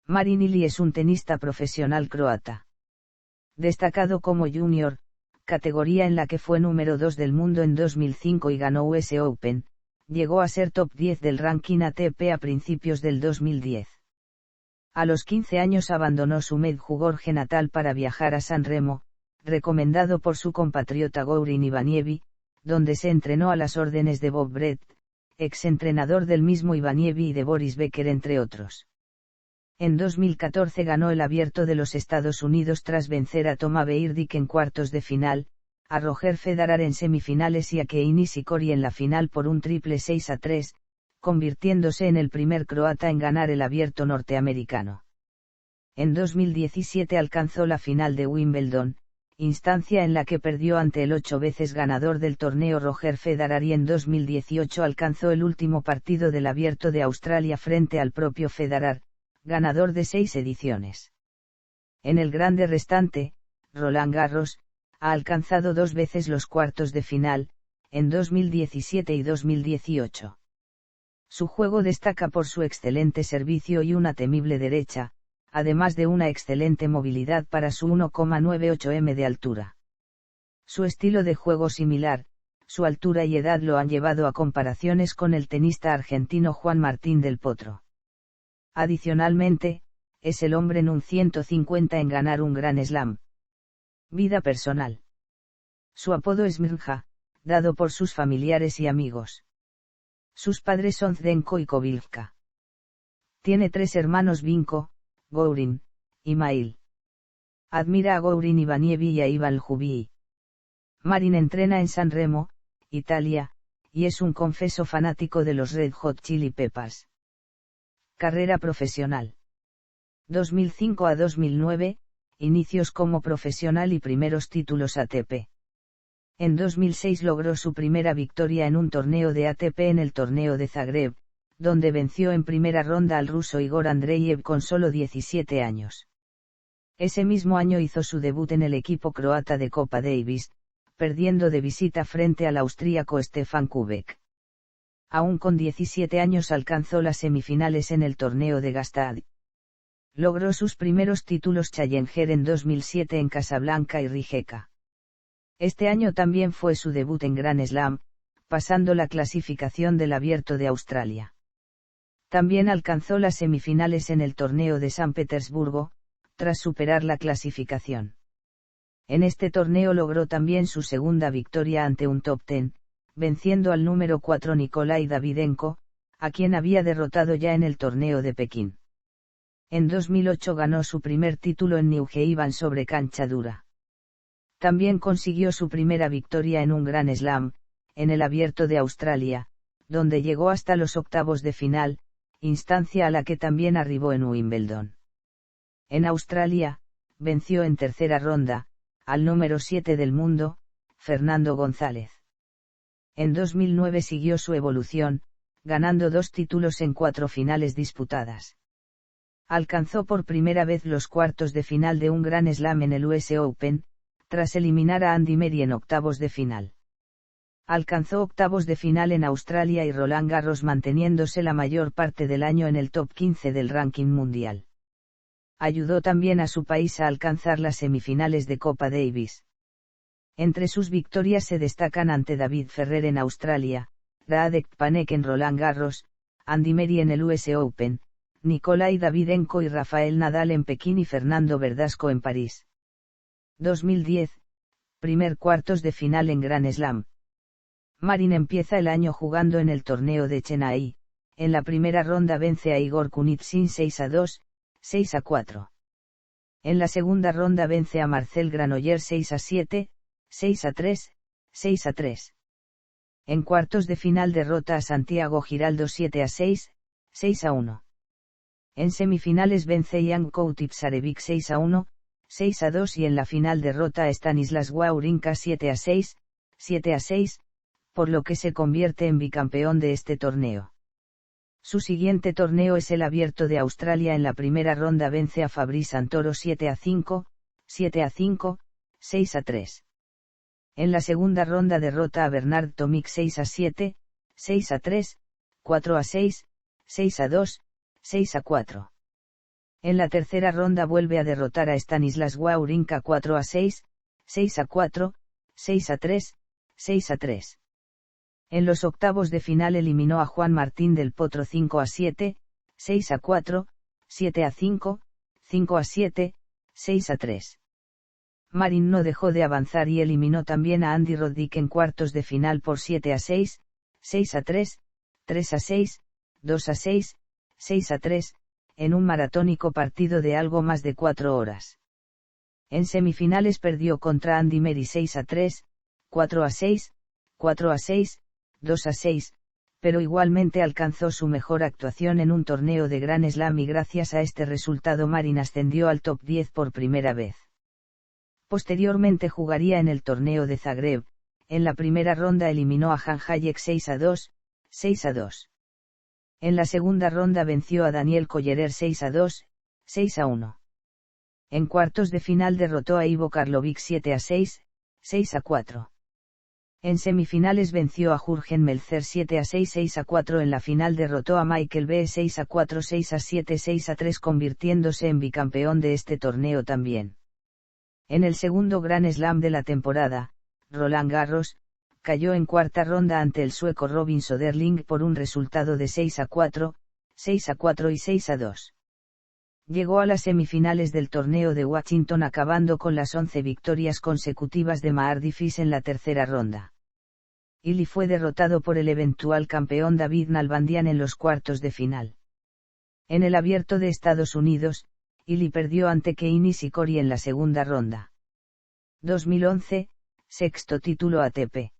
Marin Ilić es un tenista profesional croata. Destacado como junior, categoría en la que fue número 2 del mundo en 2005 y ganó US Open, llegó a ser top 10 del ranking ATP a principios del 2010. A los 15 años abandonó su Medjugorje natal para viajar a San Remo, recomendado por su compatriota Gourin Ivanievi, donde se entrenó a las órdenes de Bob Brett, exentrenador del mismo Ivanievi y de Boris Becker entre otros. En 2014 ganó el Abierto de los Estados Unidos tras vencer a Toma Berdych en cuartos de final, a Roger Federer en semifinales y a Kei Nishikori en la final por un triple 6-3, convirtiéndose en el primer croata en ganar el Abierto norteamericano. En 2017 alcanzó la final de Wimbledon, instancia en la que perdió ante el 8 veces ganador del torneo Roger Federer, y en 2018 alcanzó el último partido del Abierto de Australia frente al propio Federer, ganador de 6 ediciones. En el grande restante, Roland Garros, ha alcanzado 2 veces los cuartos de final, en 2017 y 2018. Su juego destaca por su excelente servicio y una temible derecha, además de una excelente movilidad para su 1,98 m de altura. Su estilo de juego similar, su altura y edad lo han llevado a comparaciones con el tenista argentino Juan Martín del Potro. Adicionalmente, es el hombre en un 150 en ganar un Grand Slam. Vida personal. Su apodo es Mrnja, dado por sus familiares y amigos. Sus padres son Zdenko y Kovilka. Tiene 3 hermanos: Vinko, Gourin, y Mail. Admira a Gourin Ivanievi y a Ivan Ljubić. Marin entrena en San Remo, Italia, y es un confeso fanático de los Red Hot Chili Peppers. Carrera profesional. 2005 a 2009, inicios como profesional y primeros títulos ATP. En 2006 logró su primera victoria en un torneo de ATP en el torneo de Zagreb, donde venció en primera ronda al ruso Igor Andreyev con solo 17 años. Ese mismo año hizo su debut en el equipo croata de Copa Davis, perdiendo de visita frente al austríaco Stefan Kubek. Aún con 17 años alcanzó las semifinales en el torneo de Gstaad. Logró sus primeros títulos Challenger en 2007 en Casablanca y Rijeka. Este año también fue su debut en Grand Slam, pasando la clasificación del Abierto de Australia. También alcanzó las semifinales en el torneo de San Petersburgo, tras superar la clasificación. En este torneo logró también su segunda victoria ante un top 10, venciendo al número 4 Nikolai Davydenko, a quien había derrotado ya en el torneo de Pekín. En 2008 ganó su primer título en New Haven sobre cancha dura. También consiguió su primera victoria en un Grand Slam, en el Abierto de Australia, donde llegó hasta los octavos de final, instancia a la que también arribó en Wimbledon. En Australia, venció en tercera ronda, al número 7 del mundo, Fernando González. En 2009 siguió su evolución, ganando 2 títulos en 4 finales disputadas. Alcanzó por primera vez los cuartos de final de un Grand Slam en el US Open, tras eliminar a Andy Murray en octavos de final. Alcanzó octavos de final en Australia y Roland Garros, manteniéndose la mayor parte del año en el top 15 del ranking mundial. Ayudó también a su país a alcanzar las semifinales de Copa Davis. Entre sus victorias se destacan ante David Ferrer en Australia, Radek Panek en Roland Garros, Andy Murray en el US Open, Nikolai Davydenko y Rafael Nadal en Pekín y Fernando Verdasco en París. 2010, primer cuartos de final en Grand Slam. Marin empieza el año jugando en el torneo de Chennai. En la primera ronda vence a Igor Kunitsin 6-2, 6-4. En la segunda ronda vence a Marcel Granollers 6-7, 6-3, 6-3. En cuartos de final derrota a Santiago Giraldo 7-6, 6-1. En semifinales vence a Janko Tipsarevic 6-1, 6-2 y en la final derrota a Stanislas Wawrinka 7-6, 7-6, por lo que se convierte en bicampeón de este torneo. Su siguiente torneo es el Abierto de Australia. En la primera ronda vence a Fabrice Santoro 7-5, 7-5, 6-3. En la segunda ronda derrota a Bernard Tomic 6-7, 6-3, 4-6, 6-2, 6-4. En la tercera ronda vuelve a derrotar a Stanislas Wawrinka 4-6, 6-4, 6-3, 6-3. En los octavos de final eliminó a Juan Martín del Potro 5-7, 6-4, 7-5, 5-7, 6-3. Marin no dejó de avanzar y eliminó también a Andy Roddick en cuartos de final por 7-6, 6-3, 3-6, 2-6, 6-3, en un maratónico partido de algo más de 4 horas. En semifinales perdió contra Andy Murray 6-3, 4-6, 4-6, 2-6, pero igualmente alcanzó su mejor actuación en un torneo de Grand Slam y gracias a este resultado Marin ascendió al top 10 por primera vez. Posteriormente jugaría en el torneo de Zagreb. En la primera ronda eliminó a Jan Hayek 6-2, 6-2. En la segunda ronda venció a Daniel Collerer 6-2, 6-1. En cuartos de final derrotó a Ivo Karlovic 7-6, 6-4. En semifinales venció a Jürgen Melzer 7-6, 6-4. En la final derrotó a Michael B 6-4, 6-7, 6-3, convirtiéndose en bicampeón de este torneo también. En el segundo Grand Slam de la temporada, Roland Garros, cayó en cuarta ronda ante el sueco Robin Söderling por un resultado de 6-4, 6-4 y 6-2. Llegó a las semifinales del torneo de Washington acabando con las 11 victorias consecutivas de Maher Difís en la tercera ronda. Illy fue derrotado por el eventual campeón David Nalbandian en los cuartos de final. En el Abierto de Estados Unidos, Illy perdió ante Kei Nishikori en la segunda ronda. 2011, sexto título ATP.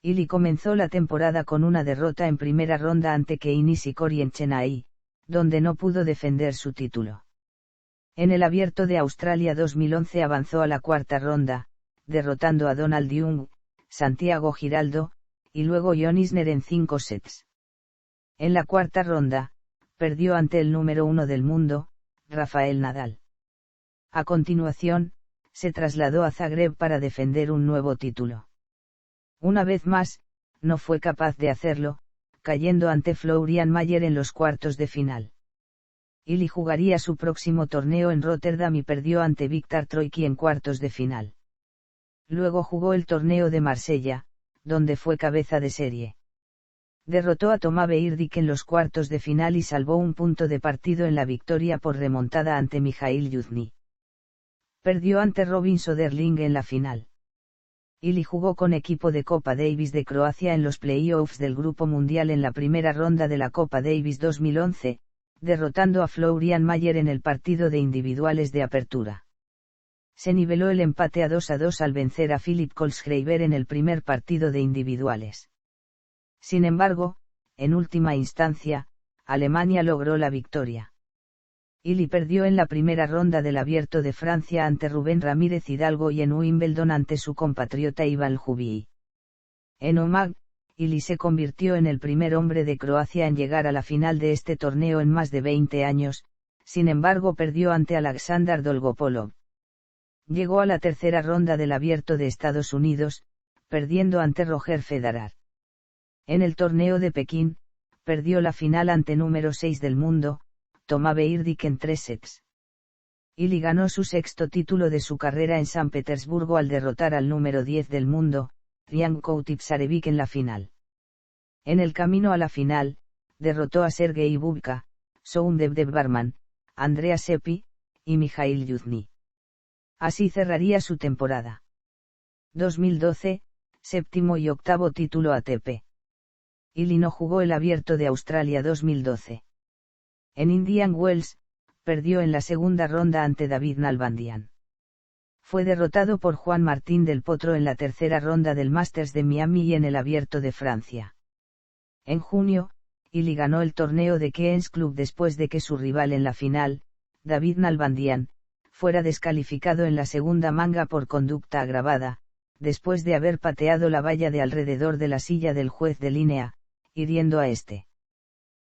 Illy comenzó la temporada con una derrota en primera ronda ante Kei Nishikori en Chennai, donde no pudo defender su título. En el Abierto de Australia 2011 avanzó a la cuarta ronda, derrotando a Donald Young, Santiago Giraldo, y luego John Isner en 5 sets. En la cuarta ronda, perdió ante el número 1 del mundo, Rafael Nadal. A continuación, se trasladó a Zagreb para defender un nuevo título. Una vez más, no fue capaz de hacerlo, cayendo ante Florian Mayer en los cuartos de final. Illy jugaría su próximo torneo en Rotterdam y perdió ante Viktor Troicki en cuartos de final. Luego jugó el torneo de Marsella, donde fue cabeza de serie. Derrotó a Thomas Berdych en los cuartos de final y salvó un punto de partido en la victoria por remontada ante Mijail Yuzny. Perdió ante Robin Söderling en la final. Illy jugó con equipo de Copa Davis de Croacia en los playoffs del Grupo Mundial en la primera ronda de la Copa Davis 2011, derrotando a Florian Mayer en el partido de individuales de apertura. Se niveló el empate a 2-2 al vencer a Philip Kohlschreiber en el primer partido de individuales. Sin embargo, en última instancia, Alemania logró la victoria. Illy perdió en la primera ronda del Abierto de Francia ante Rubén Ramírez Hidalgo y en Wimbledon ante su compatriota Ivan Ljubić. En Omagh, Illy se convirtió en el primer hombre de Croacia en llegar a la final de este torneo en más de 20 años, sin embargo perdió ante Alexander Dolgopolov. Llegó a la tercera ronda del Abierto de Estados Unidos, perdiendo ante Roger Federer. En el torneo de Pekín, perdió la final ante número 6 del mundo, Thomas Berdych en 3 sets. Illy ganó su sexto título de su carrera en San Petersburgo al derrotar al número 10 del mundo, Janko Tipsarevic en la final. En el camino a la final, derrotó a Sergei Bubka, Soundevdev Barman, Andrea Seppi, y Mijail Yuzny. Así cerraría su temporada. 2012, séptimo y octavo título ATP. Illy no jugó el Abierto de Australia 2012. En Indian Wells, perdió en la segunda ronda ante David Nalbandian. Fue derrotado por Juan Martín del Potro en la tercera ronda del Masters de Miami y en el Abierto de Francia. En junio, Illy ganó el torneo de Queens Club después de que su rival en la final, David Nalbandian, fuera descalificado en la segunda manga por conducta agravada, después de haber pateado la valla de alrededor de la silla del juez de línea, hiriendo a este.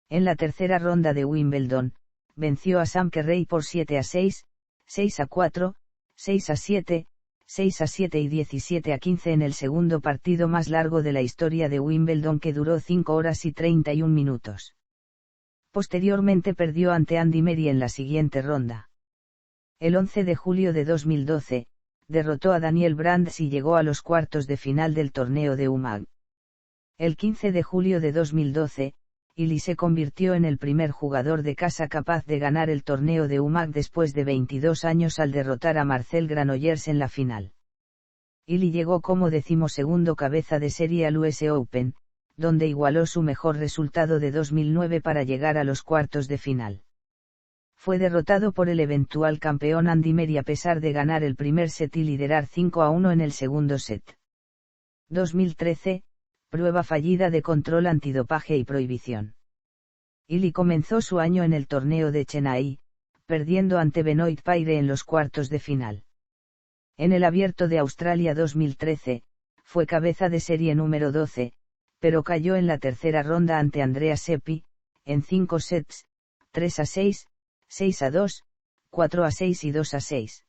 En la tercera ronda de Wimbledon, venció a Sam Querrey por 7-6, 6-4, 6-7, 6-7 y 17-15 en el segundo partido más largo de la historia de Wimbledon que duró 5 horas y 31 minutos. Posteriormente perdió ante Andy Murray en la siguiente ronda. El 11 de julio de 2012, derrotó a Daniel Brands y llegó a los cuartos de final del torneo de UMAG. El 15 de julio de 2012, Illy se convirtió en el primer jugador de casa capaz de ganar el torneo de UMAG después de 22 años al derrotar a Marcel Granollers en la final. Illy llegó como 12º cabeza de serie al US Open, donde igualó su mejor resultado de 2009 para llegar a los cuartos de final. Fue derrotado por el eventual campeón Andy Murray a pesar de ganar el primer set y liderar 5-1 en el segundo set. 2013, prueba fallida de control antidopaje y prohibición. Illy comenzó su año en el torneo de Chennai, perdiendo ante Benoit Paire en los cuartos de final. En el Abierto de Australia 2013, fue cabeza de serie número 12, pero cayó en la tercera ronda ante Andrea Seppi, en 5 sets, 3-6, 6-2, 4-6 y 2-6.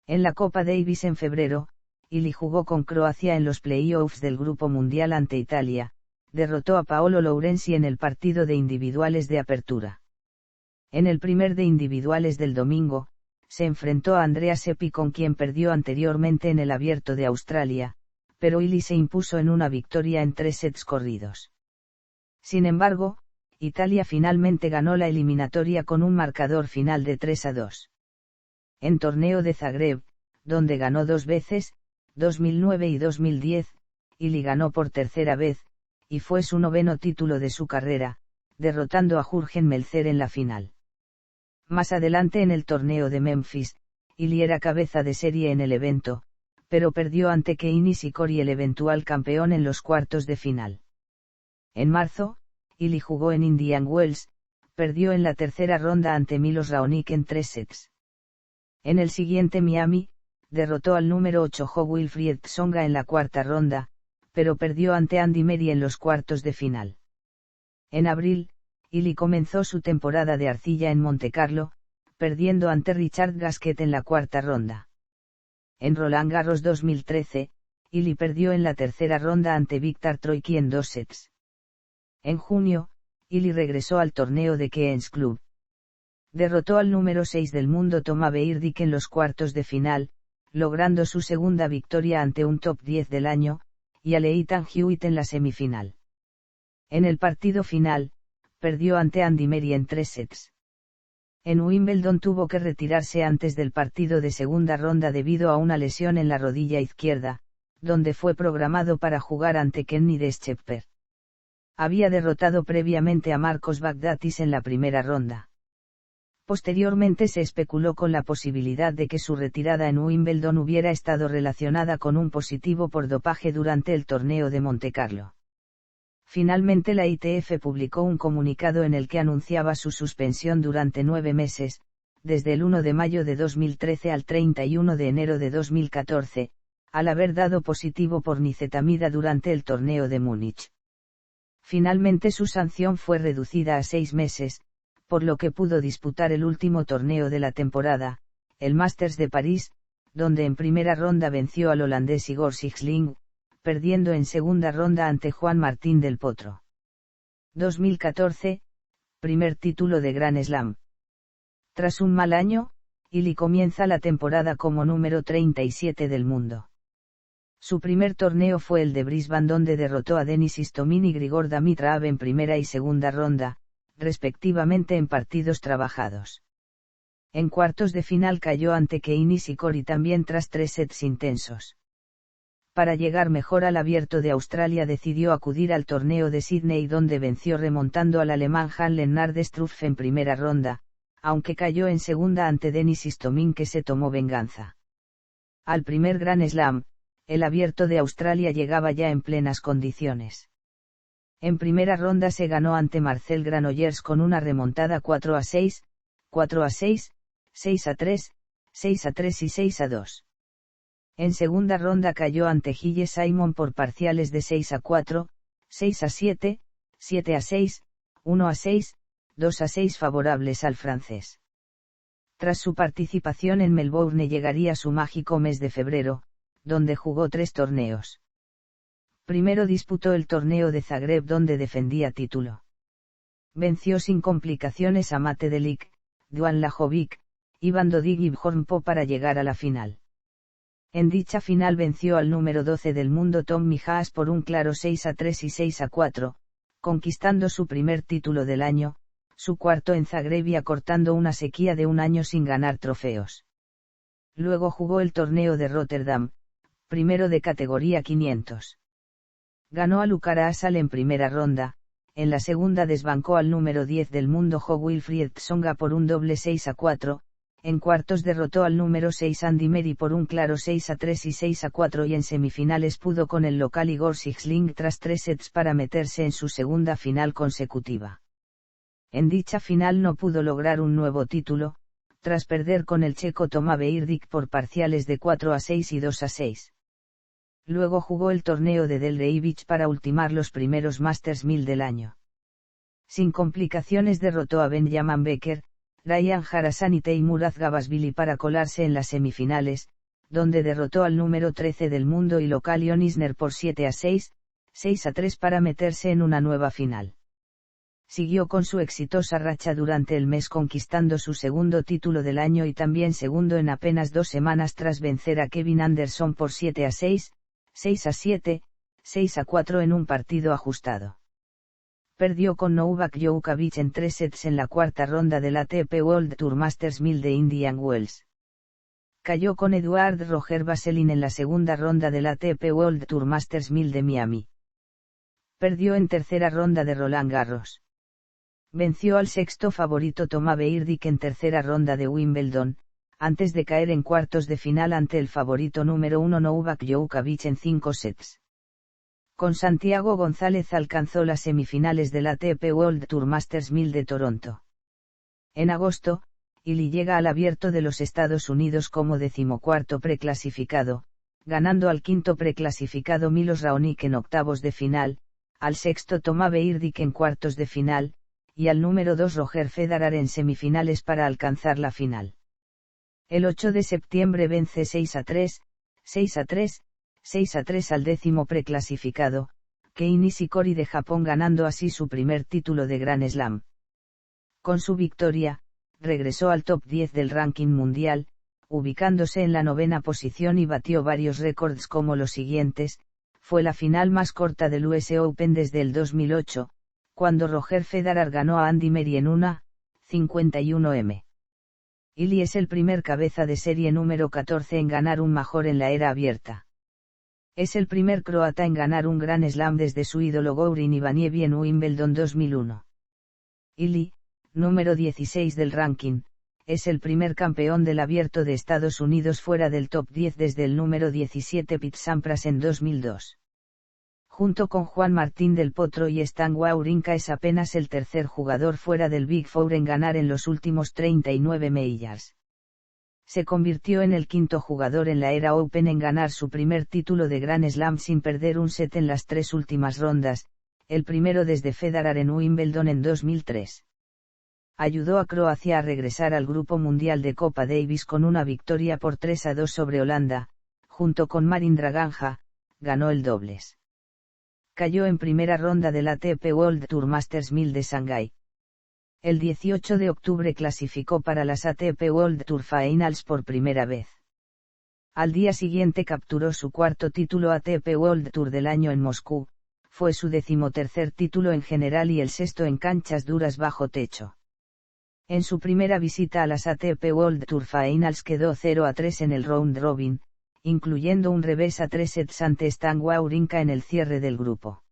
En la Copa Davis en febrero, Illy jugó con Croacia en los play-offs del Grupo Mundial ante Italia, derrotó a Paolo Lourenzi en el partido de individuales de apertura. En el primer de individuales del domingo, se enfrentó a Andrea Seppi con quien perdió anteriormente en el Abierto de Australia, pero Illy se impuso en una victoria en 3 sets corridos. Sin embargo, Italia finalmente ganó la eliminatoria con un marcador final de 3-2. En torneo de Zagreb, donde ganó 2 veces, 2009 y 2010, Illy ganó por tercera vez, y fue su 9º título de su carrera, derrotando a Jürgen Melzer en la final. Más adelante en el torneo de Memphis, Illy era cabeza de serie en el evento, pero perdió ante Kei Nishikori, el eventual campeón, en los cuartos de final. En marzo, Illy jugó en Indian Wells, perdió en la tercera ronda ante Milos Raonic en 3 sets. En el siguiente Miami, derrotó al número 8 Jo Wilfried Tsonga en la cuarta ronda, pero perdió ante Andy Murray en los cuartos de final. En abril, Illy comenzó su temporada de arcilla en Montecarlo, perdiendo ante Richard Gasquet en la cuarta ronda. En Roland Garros 2013, Illy perdió en la tercera ronda ante Viktor Troicki en 2 sets. En junio, Illy regresó al torneo de Queens Club. Derrotó al número 6 del mundo Toma Beirdik en los cuartos de final, logrando su segunda victoria ante un top 10 del año, y a Leighton Hewitt en la semifinal. En el partido final, perdió ante Andy Murray en 3 sets. En Wimbledon tuvo que retirarse antes del partido de segunda ronda debido a una lesión en la rodilla izquierda, donde fue programado para jugar ante Kenny Deschepper. Había derrotado previamente a Marcos Baghdatis en la primera ronda. Posteriormente se especuló con la posibilidad de que su retirada en Wimbledon hubiera estado relacionada con un positivo por dopaje durante el torneo de Montecarlo. Finalmente la ITF publicó un comunicado en el que anunciaba su suspensión durante 9 meses, desde el 1 de mayo de 2013 al 31 de enero de 2014, al haber dado positivo por nicetamida durante el torneo de Múnich. Finalmente su sanción fue reducida a 6 meses, por lo que pudo disputar el último torneo de la temporada, el Masters de París, donde en primera ronda venció al holandés Igor Sijsling, perdiendo en segunda ronda ante Juan Martín del Potro. 2014, primer título de Grand Slam. Tras un mal año, Illy comienza la temporada como número 37 del mundo. Su primer torneo fue el de Brisbane, donde derrotó a Denis Istomin y Grigor Dimitrov en primera y segunda ronda, respectivamente en partidos trabajados. En cuartos de final cayó ante Kei Nishikori también tras 3 sets intensos. Para llegar mejor al Abierto de Australia decidió acudir al torneo de Sydney, donde venció remontando al alemán Han-Lennard Struff en primera ronda, aunque cayó en segunda ante Denis Istomin, que se tomó venganza. Al primer Grand Slam, el Abierto de Australia llegaba ya en plenas condiciones. En primera ronda se ganó ante Marcel Granollers con una remontada 4-6, 4-6, 6-3, 6-3 y 6-2. En segunda ronda cayó ante Gilles Simon por parciales de 6-4, 6-7, 7-6, 1-6, 2-6 favorables al francés. Tras su participación en Melbourne llegaría su mágico mes de febrero, donde jugó 3 torneos. Primero disputó el torneo de Zagreb, donde defendía título. Venció sin complicaciones a Mate Delic, Duan Lajovic, Ivan Dodig y Bjorn Po para llegar a la final. En dicha final venció al número 12 del mundo Tommy Haas por un claro 6-3 y 6-4, conquistando su primer título del año, su cuarto en Zagreb y acortando una sequía de un año sin ganar trofeos. Luego jugó el torneo de Rotterdam, primero de categoría 500. Ganó a Lucara Asal en primera ronda, en la segunda desbancó al número 10 del mundo Jo Wilfried Tsonga por un doble 6-4, en cuartos derrotó al número 6 Andy Murray por un claro 6-3 y 6-4 y en semifinales pudo con el local Igor Sijsling tras 3 sets para meterse en su segunda final consecutiva. En dicha final no pudo lograr un nuevo título, tras perder con el checo Toma Beirdik por parciales de 4-6 y 2-6. Luego jugó el torneo de Delray Beach para ultimar los primeros Masters 1000 del año. Sin complicaciones derrotó a Benjamin Becker, Ryan Harasan y Teimur Azgabashvili para colarse en las semifinales, donde derrotó al número 13 del mundo y local Ion Isner por 7-6, 6-3 para meterse en una nueva final. Siguió con su exitosa racha durante el mes conquistando su segundo título del año y también segundo en apenas 2 semanas tras vencer a Kevin Anderson por 7-6, 6-7, 6-4 en un partido ajustado. Perdió con Novak Djokovic en 3 sets en la cuarta ronda del ATP World Tour Masters 1000 de Indian Wells. Cayó con Eduard Roger Vasselin en la segunda ronda del ATP World Tour Masters 1000 de Miami. Perdió en tercera ronda de Roland Garros. Venció al sexto favorito Toma Beirdik en tercera ronda de Wimbledon, antes de caer en cuartos de final ante el favorito número 1 Novak Djokovic en 5 sets. Con Santiago González alcanzó las semifinales del ATP World Tour Masters 1000 de Toronto. En agosto, Illy llega al Abierto de los Estados Unidos como 14º preclasificado, ganando al quinto preclasificado Milos Raonic en octavos de final, al sexto Toma Beirdik en cuartos de final, y al número 2 Roger Federer en semifinales para alcanzar la final. El 8 de septiembre vence 6-3, 6-3, 6-3 al décimo preclasificado, Kei Nishikori de Japón ganando así su primer título de Grand Slam. Con su victoria, regresó al top 10 del ranking mundial, ubicándose en la 9ª posición y batió varios récords como los siguientes: fue la final más corta del US Open desde el 2008, cuando Roger Federer ganó a Andy Murray en una 51m. Illy es el primer cabeza de serie número 14 en ganar un major en la era abierta. Es el primer croata en ganar un Grand Slam desde su ídolo Gourin Ivaniemi en Wimbledon 2001. Illy, número 16 del ranking, es el primer campeón del Abierto de Estados Unidos fuera del top 10 desde el número 17 Pete Sampras en 2002. Junto con Juan Martín del Potro y Stan Wawrinka es apenas el tercer jugador fuera del Big Four en ganar en los últimos 39 majors. Se convirtió en el quinto jugador en la era Open en ganar su primer título de Grand Slam sin perder un set en las 3 últimas rondas, el primero desde Federer en Wimbledon en 2003. Ayudó a Croacia a regresar al Grupo Mundial de Copa Davis con una victoria por 3-2 sobre Holanda, junto con Marin Draganja, ganó el dobles. Cayó en primera ronda del ATP World Tour Masters 1000 de Shanghái. El 18 de octubre clasificó para las ATP World Tour Finals por primera vez. Al día siguiente capturó su cuarto título ATP World Tour del año en Moscú, fue su 13º título en general y el sexto en canchas duras bajo techo. En su primera visita a las ATP World Tour Finals quedó 0-3 en el round robin, incluyendo un revés a 3 sets ante Stan Wawrinka en el cierre del grupo.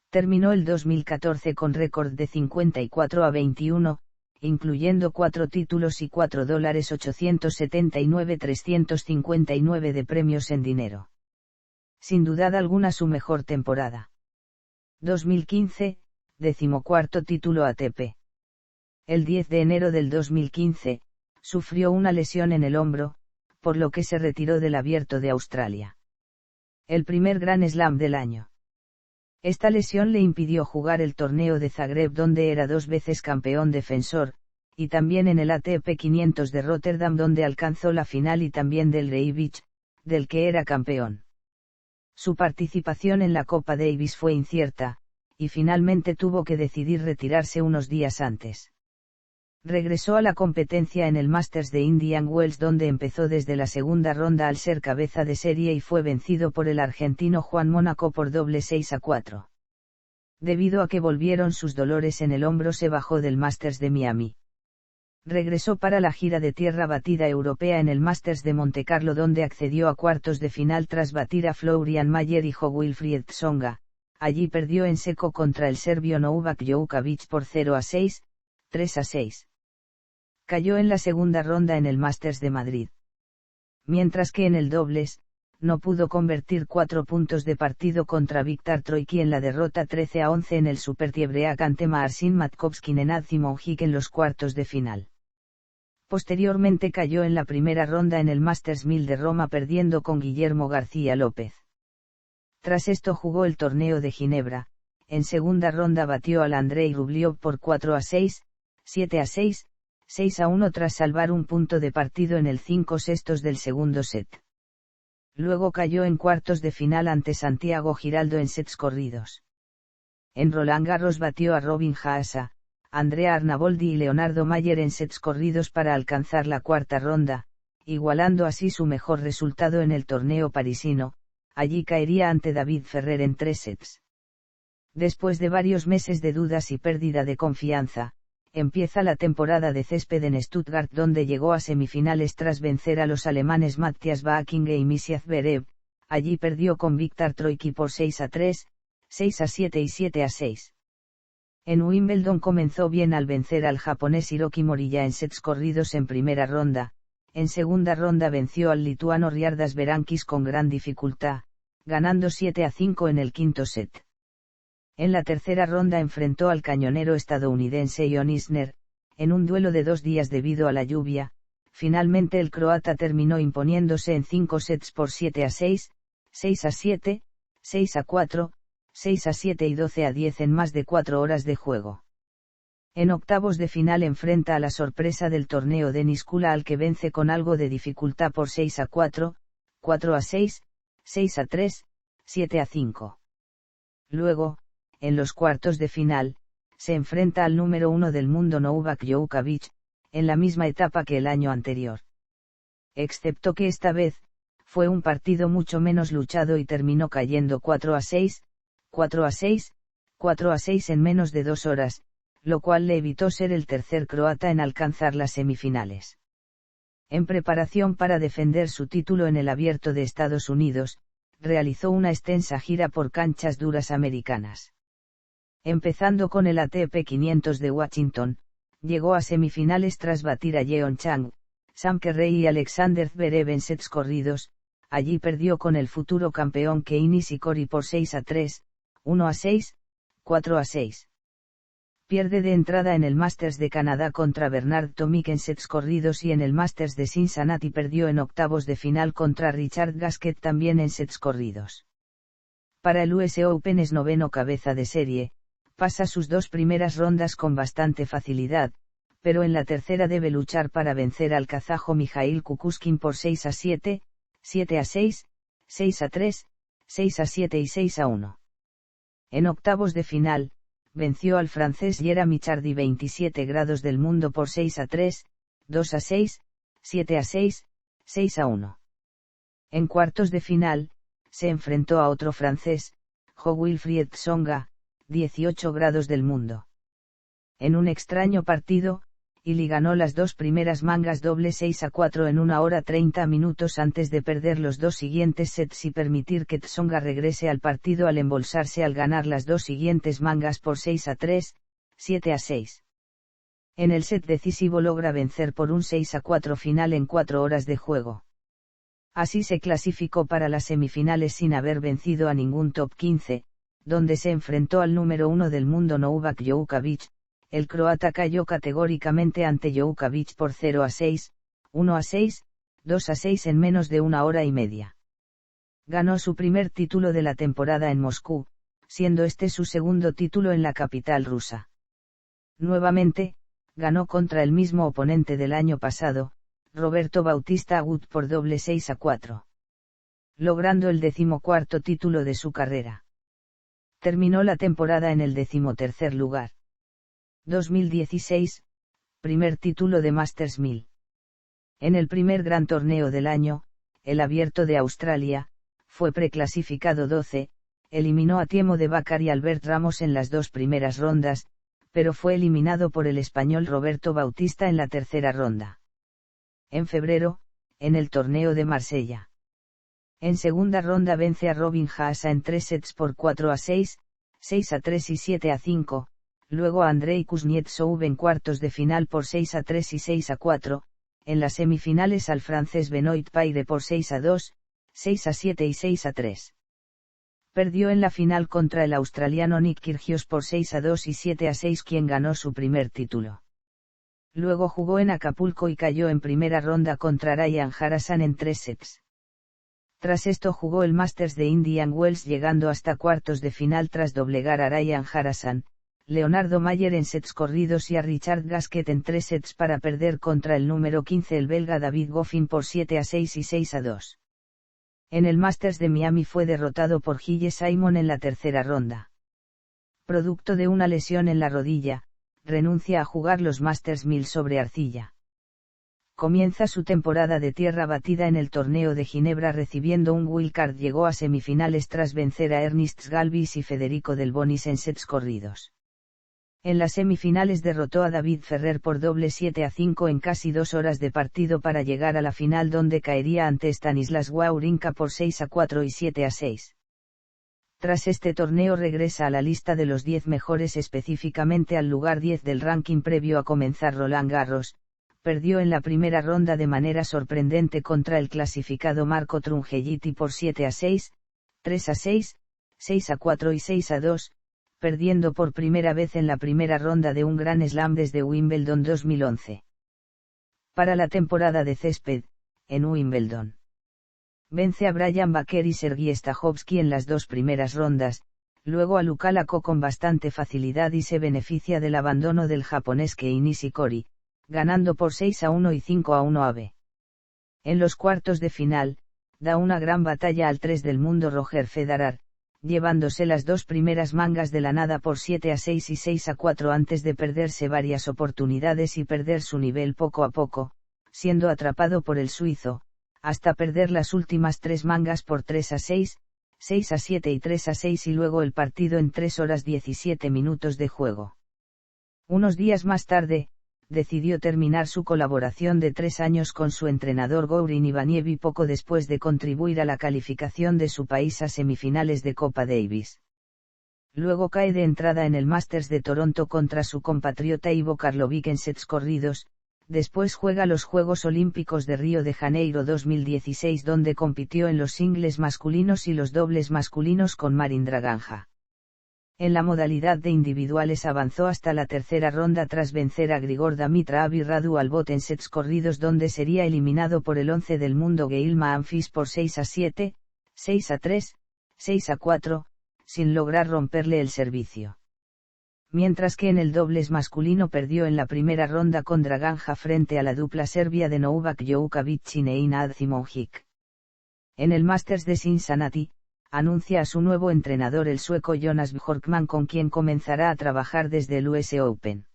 Terminó el 2014 con récord de 54-21, incluyendo 4 títulos y $4,879,359 de premios en dinero. Sin duda alguna su mejor temporada. 2015, 14º título ATP. El 10 de enero del 2015, sufrió una lesión en el hombro, por lo que se retiró del Abierto de Australia. El primer Grand Slam del año. Esta lesión le impidió jugar el torneo de Zagreb donde era 2 veces campeón defensor, y también en el ATP 500 de Rotterdam donde alcanzó la final y también del Delray Beach, del que era campeón. Su participación en la Copa Davis fue incierta, y finalmente tuvo que decidir retirarse unos días antes. Regresó a la competencia en el Masters de Indian Wells, donde empezó desde la segunda ronda al ser cabeza de serie y fue vencido por el argentino Juan Mónaco por doble 6-4. Debido a que volvieron sus dolores en el hombro, se bajó del Masters de Miami. Regresó para la gira de tierra batida europea en el Masters de Montecarlo, donde accedió a cuartos de final tras batir a Florian Mayer y Jo-Wilfried Tsonga. Allí perdió en seco contra el serbio Novak Djokovic por 0-6, 3-6. Cayó en la segunda ronda en el Masters de Madrid. Mientras que en el dobles, no pudo convertir 4 puntos de partido contra Viktor Troicki en la derrota 13-11 en el Supertiebreak ante Marcin Matkowski, Nenad Simonjic en los cuartos de final. Posteriormente cayó en la primera ronda en el Masters 1000 de Roma, perdiendo con Guillermo García López. Tras esto jugó el torneo de Ginebra. En segunda ronda batió al Andrei Rublev por 4-6, 7-6, 6-1 tras salvar un punto de partido en el 5/6 del segundo set. Luego cayó en cuartos de final ante Santiago Giraldo en sets corridos. En Roland Garros batió a Robin Haase, Andrea Arnaboldi y Leonardo Mayer en sets corridos para alcanzar la cuarta ronda, igualando así su mejor resultado en el torneo parisino. Allí caería ante David Ferrer en 3 sets. Después de varios meses de dudas y pérdida de confianza, empieza la temporada de césped en Stuttgart, donde llegó a semifinales tras vencer a los alemanes Matthias Bakinge y Misja Zverev. Allí perdió con Viktor Troicki por 6-3, 6-7 y 7-6. En Wimbledon comenzó bien al vencer al japonés Hiroki Moriya en sets corridos en primera ronda. En segunda ronda venció al lituano Riardas Berankis con gran dificultad, ganando 7-5 en el quinto set. En la tercera ronda enfrentó al cañonero estadounidense Jon Isner, en un duelo de 2 días debido a la lluvia. Finalmente el croata terminó imponiéndose en 5 sets por 7-6, 6-7, 6-4, 6-7 y 12-10 en más de 4 horas de juego. En octavos de final enfrenta a la sorpresa del torneo Denis Kula, al que vence con algo de dificultad por 6-4, 4-6, 6-3, 7-5. Luego, en los cuartos de final, se enfrenta al número 1 del mundo Novak Djokovic, en la misma etapa que el año anterior. Excepto que esta vez, fue un partido mucho menos luchado y terminó cayendo 4-6, 4-6, 4-6 en menos de 2 horas, lo cual le evitó ser el tercer croata en alcanzar las semifinales. En preparación para defender su título en el Abierto de Estados Unidos, realizó una extensa gira por canchas duras americanas. Empezando con el ATP 500 de Washington, llegó a semifinales tras batir a Jeon Chang, Sam Querrey y Alexander Zverev en sets corridos. Allí perdió con el futuro campeón Kei Nishikori por 6-3, 1-6, 4-6. Pierde de entrada en el Masters de Canadá contra Bernard Tomic en sets corridos, y en el Masters de Cincinnati perdió en octavos de final contra Richard Gasquet también en sets corridos. Para el US Open es noveno cabeza de serie, pasa sus 2 primeras rondas con bastante facilidad, pero en la tercera debe luchar para vencer al kazajo Mijail Kukushkin por 6-7, 7-6, 6-3, 6-7 y 6-1. En octavos de final, venció al francés Jeremy Chardy 27 grados del mundo por 6-3, 2-6, 7-6, 6-1. En cuartos de final, se enfrentó a otro francés, Jo-Wilfried Tsonga, 18 grados del mundo. En un extraño partido, Ili ganó las 2 primeras mangas doble 6-4 en 1 hora 30 minutos antes de perder los 2 siguientes sets y permitir que Tsonga regrese al partido al embolsarse al ganar las 2 siguientes mangas por 6-3, 7-6. En el set decisivo logra vencer por un 6-4 final en 4 horas de juego. Así se clasificó para las semifinales sin haber vencido a ningún top 15, donde se enfrentó al número 1 del mundo Novak Djokovic. El croata cayó categóricamente ante Djokovic por 0-6, 1-6, 2-6 en menos de 1 hora y media. Ganó su primer título de la temporada en Moscú, siendo este su segundo título en la capital rusa. Nuevamente, ganó contra el mismo oponente del año pasado, Roberto Bautista Agut por doble 6-4. Logrando el 14º título de su carrera. terminó la temporada en el 13º lugar. 2016, primer título de Masters 1000. En el primer gran torneo del año, el Abierto de Australia, fue preclasificado 12, eliminó a Tiemo de Bacar y Albert Ramos en las dos primeras rondas, pero fue eliminado por el español Roberto Bautista en la tercera ronda. En febrero, en el torneo de Marsella. En segunda ronda vence a Robin Haase en 3 sets por 4-6, 6-3 y 7-5, luego a Andrei Kuznetsov en cuartos de final por 6-3 y 6-4, en las semifinales al francés Benoit Paire por 6-2, 6-7 y 6-3. Perdió en la final contra el australiano Nick Kyrgios por 6-2 y 7-6, quien ganó su primer título. Luego jugó en Acapulco y cayó en primera ronda contra Ryan Harasan en 3 sets. Tras esto jugó el Masters de Indian Wells llegando hasta cuartos de final tras doblegar a Ryan Harasan, Leonardo Mayer en sets corridos y a Richard Gasquet en 3 sets para perder contra el número 15 el belga David Goffin por 7-6 y 6-2. En el Masters de Miami fue derrotado por Gilles Simon en la tercera ronda. Producto de una lesión en la rodilla, renuncia a jugar los Masters 1000 sobre arcilla. Comienza su temporada de tierra batida en el torneo de Ginebra recibiendo un wildcard. Llegó a semifinales tras vencer a Ernest Galvis y Federico Del Bonis en sets corridos. En las semifinales derrotó a David Ferrer por doble 7-5 en casi 2 horas de partido para llegar a la final donde caería ante Stanislas Wawrinka por 6-4 y 7-6. Tras este torneo regresa a la lista de los 10 mejores, específicamente al lugar 10 del ranking previo a comenzar Roland Garros. Perdió en la primera ronda de manera sorprendente contra el clasificado Marco Trungelliti por 7-6, 3-6, 6-4 y 6-2, perdiendo por primera vez en la primera ronda de un Grand Slam desde Wimbledon 2011. Para la temporada de césped, en Wimbledon. Vence a Brian Baker y Sergei Stajovski en las dos primeras rondas, luego a Lukalako con bastante facilidad y se beneficia del abandono del japonés Kei Nishikori, ganando por 6-1 y 5-1 a B. En los cuartos de final, da una gran batalla al 3 del mundo Roger Federer, llevándose las dos primeras mangas de la nada por 7-6 y 6-4 antes de perderse varias oportunidades y perder su nivel poco a poco, siendo atrapado por el suizo, hasta perder las últimas 3 mangas por 3-6, 6-7 y 3-6 y luego el partido en 3 horas 17 minutos de juego. Unos días más tarde, decidió terminar su colaboración de 3 años con su entrenador Gourin Ivaniev poco después de contribuir a la calificación de su país a semifinales de Copa Davis. Luego cae de entrada en el Masters de Toronto contra su compatriota Ivo Karlovic en sets corridos, después juega los Juegos Olímpicos de Río de Janeiro 2016 donde compitió en los singles masculinos y los dobles masculinos con Marin Draganja. En la modalidad de individuales avanzó hasta la tercera ronda tras vencer a Grigor Dimitrov y Radu Albot en sets corridos donde sería eliminado por el 11 del mundo Gail Monfils por 6-7, 6-3, 6-4, sin lograr romperle el servicio. Mientras que en el dobles masculino perdió en la primera ronda con Draganja frente a la dupla serbia de Novak Djokovic y Nenad Simonjic. En el Masters de Cincinnati, anuncia a su nuevo entrenador el sueco Jonas Bjorkman con quien comenzará a trabajar desde el US Open.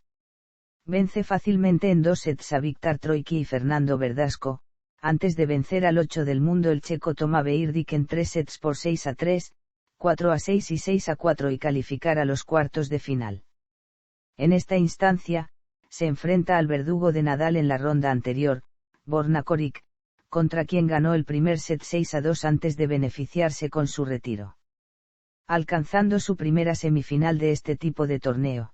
Vence fácilmente en 2 sets a Viktor Troicki y Fernando Verdasco, antes de vencer al 8 del mundo el checo Toma Beirdik en 3 sets por 6-3, 4-6 y 6-4 y calificar a los cuartos de final. En esta instancia, se enfrenta al verdugo de Nadal en la ronda anterior, Borna Coric, contra quien ganó el primer set 6-2 antes de beneficiarse con su retiro. Alcanzando su primera semifinal de este tipo de torneo.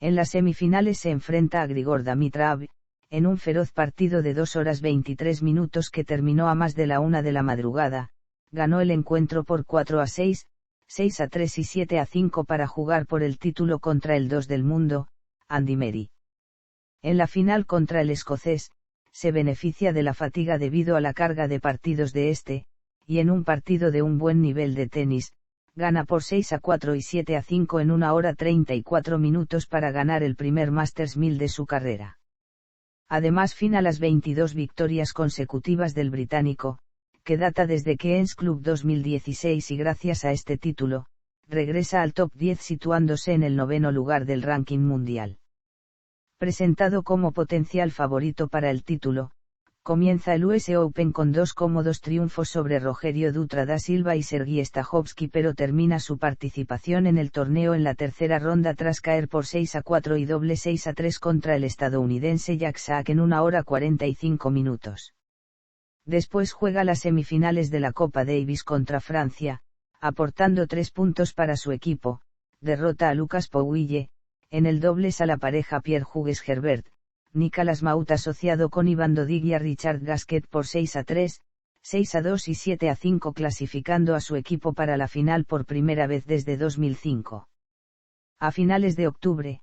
En las semifinales se enfrenta a Grigor Dimitrov, en un feroz partido de 2 horas 23 minutos que terminó a más de la 1 de la madrugada, ganó el encuentro por 4-6, 6-3 y 7-5 para jugar por el título contra el 2 del mundo, Andy Murray. En la final contra el escocés, se beneficia de la fatiga debido a la carga de partidos de este, y en un partido de un buen nivel de tenis, gana por 6-4 y 7-5 en 1 hora 34 minutos para ganar el primer Masters 1000 de su carrera. Además fin a las 22 victorias consecutivas del británico, que data desde Queen's Club 2016 y gracias a este título, regresa al top 10 situándose en el 9º lugar del ranking mundial. Presentado como potencial favorito para el título, comienza el US Open con 2 cómodos triunfos sobre Rogerio Dutra da Silva y Sergei Stajovski, pero termina su participación en el torneo en la tercera ronda tras caer por 6-4 y doble 6-3 contra el estadounidense Jack Sock en 1 hora 45 minutos. Después juega las semifinales de la Copa Davis contra Francia, aportando 3 puntos para su equipo, derrota a Lucas Pouille, en el dobles a la pareja Pierre Hugues Herbert, Nicolas Mahut asociado con Ivan Dodig y a Richard Gasquet por 6-3, 6-2 y 7-5 clasificando a su equipo para la final por primera vez desde 2005. A finales de octubre,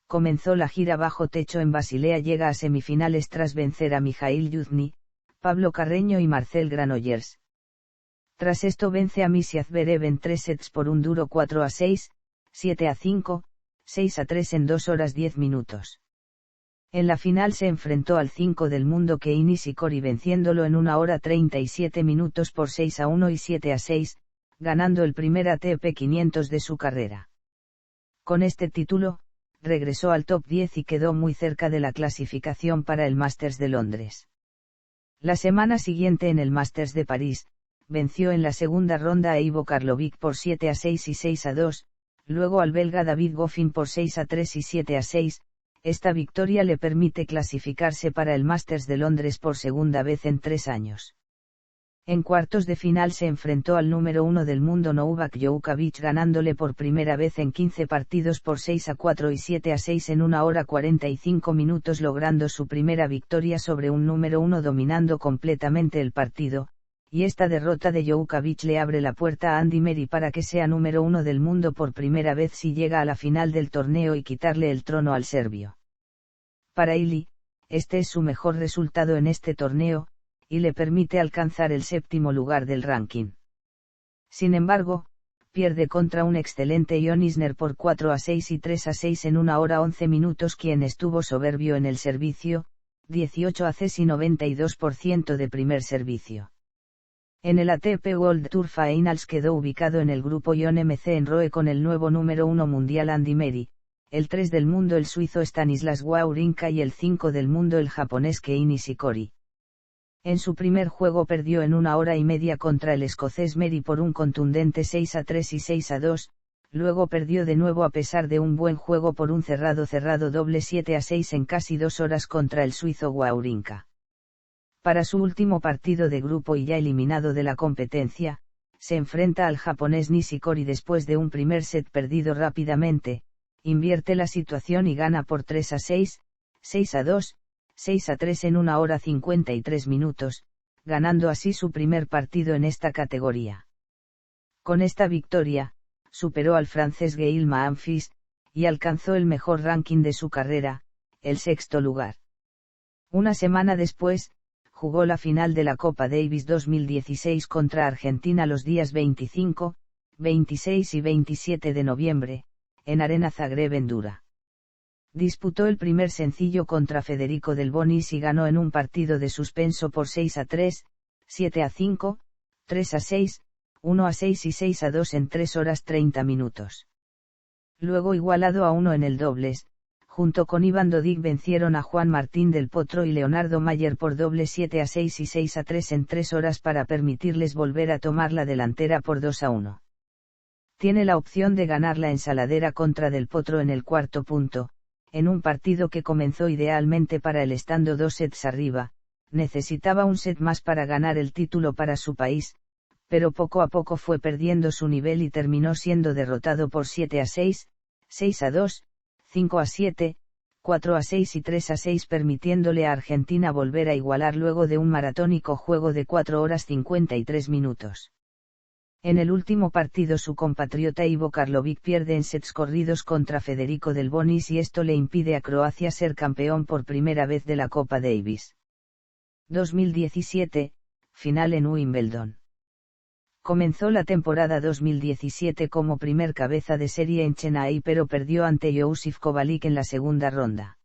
comenzó la gira bajo techo en Basilea, llega a semifinales tras vencer a Mijail Yuzny, Pablo Carreño y Marcel Granollers. Tras esto vence a Misja Zverev en 3 sets por un duro 4-6, 7-5, 6-3 en 2 horas 10 minutos. En la final se enfrentó al 5 del mundo Kei Nishikori venciéndolo en 1 hora 37 minutos por 6-1 y 7-6, ganando el primer ATP 500 de su carrera. Con este título, regresó al top 10 y quedó muy cerca de la clasificación para el Masters de Londres. La semana siguiente en el Masters de París, venció en la segunda ronda a Ivo Karlovic por 7-6 y 6-2, luego al belga David Goffin por 6-3 y 7-6, esta victoria le permite clasificarse para el Masters de Londres por segunda vez en 3 años. En cuartos de final se enfrentó al número 1 del mundo Novak Djokovic ganándole por primera vez en 15 partidos por 6-4 y 7-6 en 1 hora 45 minutos, logrando su primera victoria sobre un número 1 dominando completamente el partido, y esta derrota de Djokovic le abre la puerta a Andy Murray para que sea número 1 del mundo por primera vez si llega a la final del torneo y quitarle el trono al serbio. Para Illy, este es su mejor resultado en este torneo, y le permite alcanzar el 7º lugar del ranking. Sin embargo, pierde contra un excelente Jon Isner por 4-6 y 3-6 en 1 hora 11 minutos, quien estuvo soberbio en el servicio, 18 aces y 92% de primer servicio. En el ATP World Tour Finals quedó ubicado en el grupo Ion MC en Roe con el nuevo número 1 mundial Andy Murray, el 3 del mundo el suizo Stanislas Wawrinka y el 5 del mundo el japonés Kei Nishikori. En su primer juego perdió en 1 hora y media contra el escocés Murray por un contundente 6-3 y 6-2, luego perdió de nuevo a pesar de un buen juego por un cerrado doble 7-6 en casi 2 horas contra el suizo Wawrinka. Para su último partido de grupo y ya eliminado de la competencia, se enfrenta al japonés Nishikori después de un primer set perdido rápidamente, invierte la situación y gana por 3-6, 6-2, 6-3 en 1 hora 53 minutos, ganando así su primer partido en esta categoría. Con esta victoria, superó al francés Gaël Monfils, y alcanzó el mejor ranking de su carrera, el 6º lugar. Una semana después, jugó la final de la Copa Davis 2016 contra Argentina los días 25, 26 y 27 de noviembre, en Arena Zagreb en Dura. Disputó el primer sencillo contra Federico Del Bonis y ganó en un partido de suspenso por 6-3, 7-5, 3-6, 1-6 y 6-2 en 3 horas 30 minutos. Luego igualado a 1 en el dobles, junto con Ivan Dodig vencieron a Juan Martín del Potro y Leonardo Mayer por doble 7-6 y 6-3 en 3 horas para permitirles volver a tomar la delantera por 2-1. Tiene la opción de ganar la ensaladera contra del Potro en el cuarto punto, en un partido que comenzó idealmente para él estando 2 sets arriba, necesitaba un set más para ganar el título para su país, pero poco a poco fue perdiendo su nivel y terminó siendo derrotado por 7-6, 6-2, 5-7, 4-6 y 3-6 permitiéndole a Argentina volver a igualar luego de un maratónico juego de 4 horas 53 minutos. En el último partido su compatriota Ivo Karlovic pierde en sets corridos contra Federico Del Bonis y esto le impide a Croacia ser campeón por primera vez de la Copa Davis. 2017, final en Wimbledon. Comenzó la temporada 2017 como primer cabeza de serie en Chennai pero perdió ante Joseph Kovalik en la segunda ronda.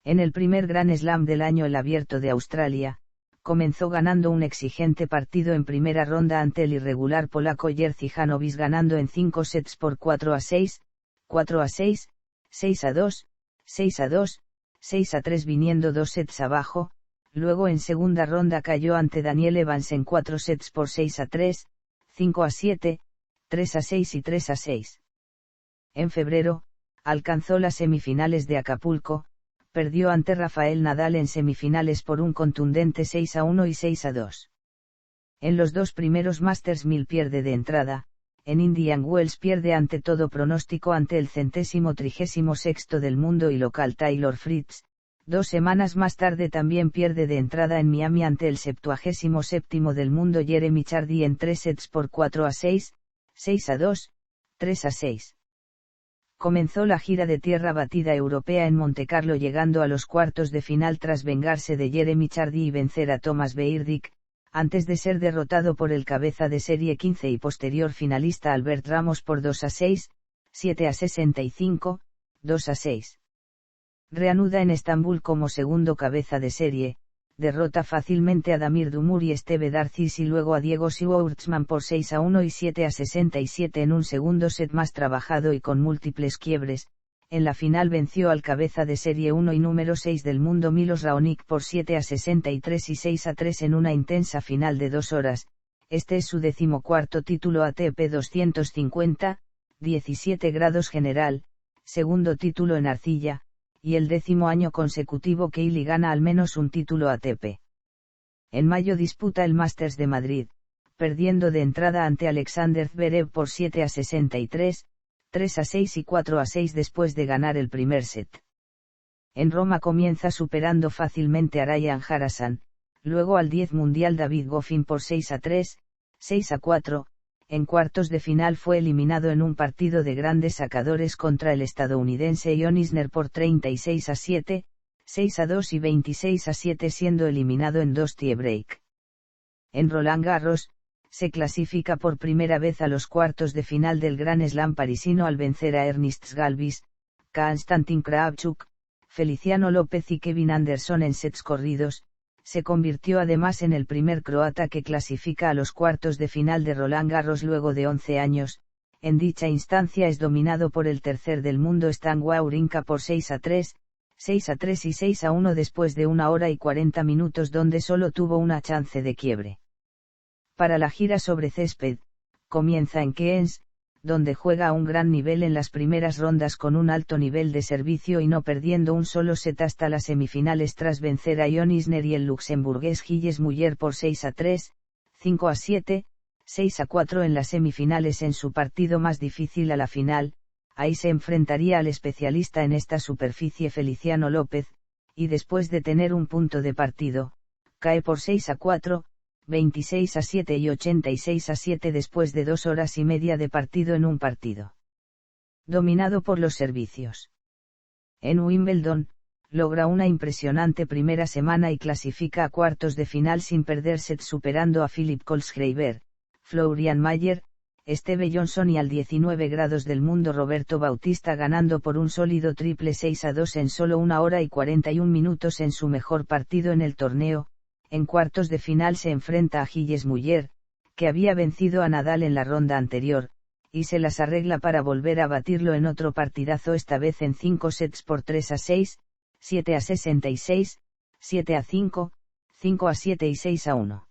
En el primer Grand Slam del año el Abierto de Australia, comenzó ganando un exigente partido en primera ronda ante el irregular polaco Jerzy Janowicz, ganando en 5 sets por 4-6, 4-6, 6-2, 6-2, 6-3, viniendo 2 sets abajo. Luego en segunda ronda cayó ante Daniel Evans en 4 sets por 6-3, 5-7, 3-6 y 3-6. En febrero, alcanzó las semifinales de Acapulco, perdió ante Rafael Nadal en semifinales por un contundente 6-1 y 6-2. En los dos primeros Masters 1000 pierde de entrada, en Indian Wells pierde ante todo pronóstico ante el 136º del mundo y local Taylor Fritz. 2 semanas más tarde también pierde de entrada en Miami ante el 77º del mundo Jeremy Chardy en 3 sets por 4-6, 6-2, 3-6. Comenzó la gira de tierra batida europea en Montecarlo, llegando a los cuartos de final tras vengarse de Jeremy Chardy y vencer a Thomas Berdych, antes de ser derrotado por el cabeza de serie 15 y posterior finalista Albert Ramos por 2-6, 7-65, 2-6. Reanuda en Estambul como segundo cabeza de serie, derrota fácilmente a Damir Dumur y Steve Darcis y luego a Diego Schwartzman por 6-1 y 7-67 en un segundo set más trabajado y con múltiples quiebres. En la final venció al cabeza de serie 1 y número 6 del mundo Milos Raonic por 7-63 y 6-3 en una intensa final de 2 horas. Este es su 14º título ATP 250, 17 grados general, segundo título en arcilla, y el 10º año consecutivo que Ili gana al menos un título ATP. En mayo disputa el Masters de Madrid, perdiendo de entrada ante Alexander Zverev por 7-63, 3-6 y 4-6 después de ganar el primer set. En Roma comienza superando fácilmente a Ryan Harrison, luego al 10 mundial David Goffin por 6-3, 6-4, en cuartos de final fue eliminado en un partido de grandes sacadores contra el estadounidense John Isner por 36-7, 6-2 y 26-7, siendo eliminado en 2 tiebreak. En Roland Garros, se clasifica por primera vez a los cuartos de final del Grand Slam parisino al vencer a Ernst Galvis, Konstantin Kravchuk, Feliciano López y Kevin Anderson en sets corridos. Se convirtió además en el primer croata que clasifica a los cuartos de final de Roland Garros luego de 11 años. En dicha instancia es dominado por el tercer del mundo Stan Wawrinka por 6-3, 6-3 y 6-1 después de 1 hora y 40 minutos donde solo tuvo una chance de quiebre. Para la gira sobre césped, comienza en Cairns, donde juega a un gran nivel en las primeras rondas con un alto nivel de servicio y no perdiendo un solo set hasta las semifinales tras vencer a John Isner y el luxemburgués Gilles Muller por 6-3, 5-7, 6-4 en las semifinales en su partido más difícil a la final. Ahí se enfrentaría al especialista en esta superficie Feliciano López, y después de tener un punto de partido, cae por 6-4, 26-7 y 86-7 después de 2 horas y media de partido en un partido dominado por los servicios. En Wimbledon, logra una impresionante primera semana y clasifica a cuartos de final sin perder set, superando a Philip Kohlschreiber, Florian Mayer, Steve Johnson y al 19 grados del mundo Roberto Bautista, ganando por un sólido triple 6-2 en solo 1 hora y 41 minutos en su mejor partido en el torneo. En cuartos de final se enfrenta a Gilles Muller, que había vencido a Nadal en la ronda anterior, y se las arregla para volver a batirlo en otro partidazo, esta vez en 5 sets por 3-6, 7-66, 7-5, 5-7 y 6-1.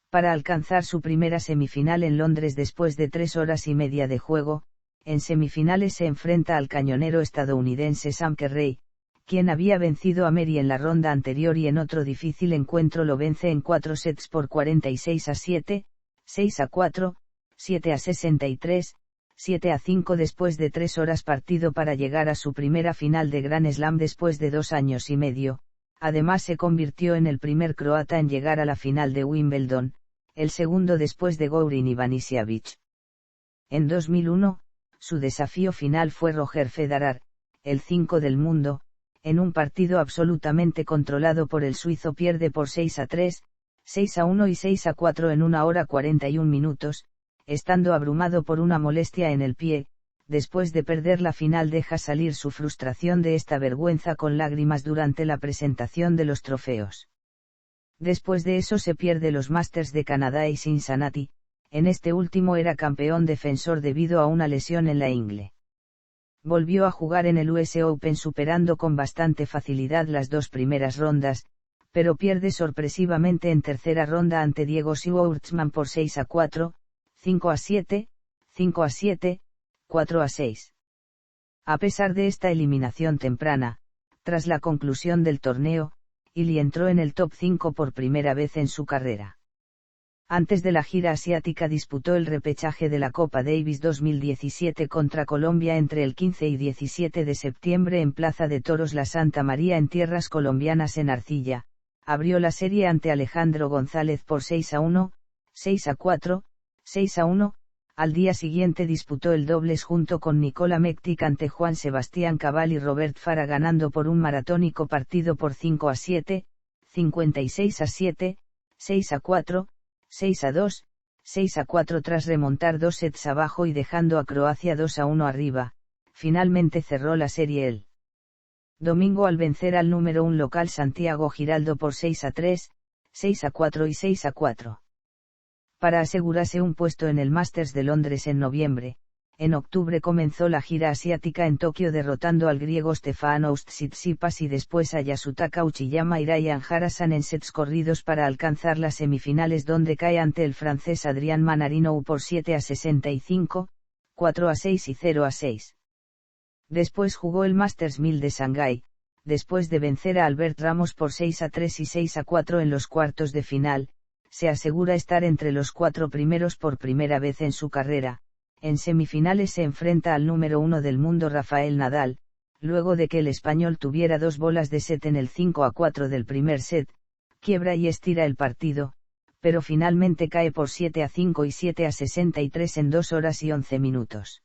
Para alcanzar su primera semifinal en Londres después de 3 horas y media de juego, en semifinales se enfrenta al cañonero estadounidense Sam Querrey, quien había vencido a Meri en la ronda anterior y en otro difícil encuentro lo vence en 4 sets por 46-7, 6-4, 7-63, 7-5 después de 3 horas partido para llegar a su primera final de Grand Slam después de 2 años y medio. Además se convirtió en el primer croata en llegar a la final de Wimbledon, el segundo después de Goran Ivanisevic. En 2001, su desafío final fue Roger Federer, el 5 del mundo. En un partido absolutamente controlado por el suizo pierde por 6-3, 6-1 y 6-4 en 1 hora 41 minutos, estando abrumado por una molestia en el pie. Después de perder la final deja salir su frustración de esta vergüenza con lágrimas durante la presentación de los trofeos. Después de eso se pierde los Masters de Canadá y Cincinnati. En este último era campeón defensor debido a una lesión en la ingle. Volvió a jugar en el US Open superando con bastante facilidad las dos primeras rondas, pero pierde sorpresivamente en tercera ronda ante Diego Schwartzman por 6-4, 5-7, 5-7, 4-6. A pesar de esta eliminación temprana, tras la conclusión del torneo, Illy entró en el top 5 por primera vez en su carrera. Antes de la gira asiática disputó el repechaje de la Copa Davis 2017 contra Colombia entre el 15 y 17 de septiembre en Plaza de Toros La Santa María en tierras colombianas en Arcilla. Abrió la serie ante Alejandro González por 6-1, 6-4, 6-1. Al día siguiente disputó el dobles junto con Nicola Mektić ante Juan Sebastián Cabal y Robert Farah ganando por un maratónico partido por 5-7, 56-7, 6-4, 6-2, 6-4 tras remontar 2 sets abajo y dejando a Croacia 2-1 arriba. Finalmente cerró la serie el domingo al vencer al número 1 local Santiago Giraldo por 6-3, 6-4 y 6-4. Para asegurarse un puesto en el Masters de Londres en noviembre, en octubre comenzó la gira asiática en Tokio derrotando al griego Stefanos Tsitsipas y después a Yasutaka Uchiyama y Ryan Harasan en sets corridos para alcanzar las semifinales donde cae ante el francés Adrián Manarino por 7-65, 4-6 y 0-6. Después jugó el Masters 1000 de Shanghái, después de vencer a Albert Ramos por 6-3 y 6-4 en los cuartos de final, se asegura estar entre los 4 primeros por primera vez en su carrera. En semifinales se enfrenta al número 1 del mundo Rafael Nadal, luego de que el español tuviera 2 bolas de set en el 5-4 del primer set, quiebra y estira el partido, pero finalmente cae por 7-5 y 7-63 en 2 horas y 11 minutos.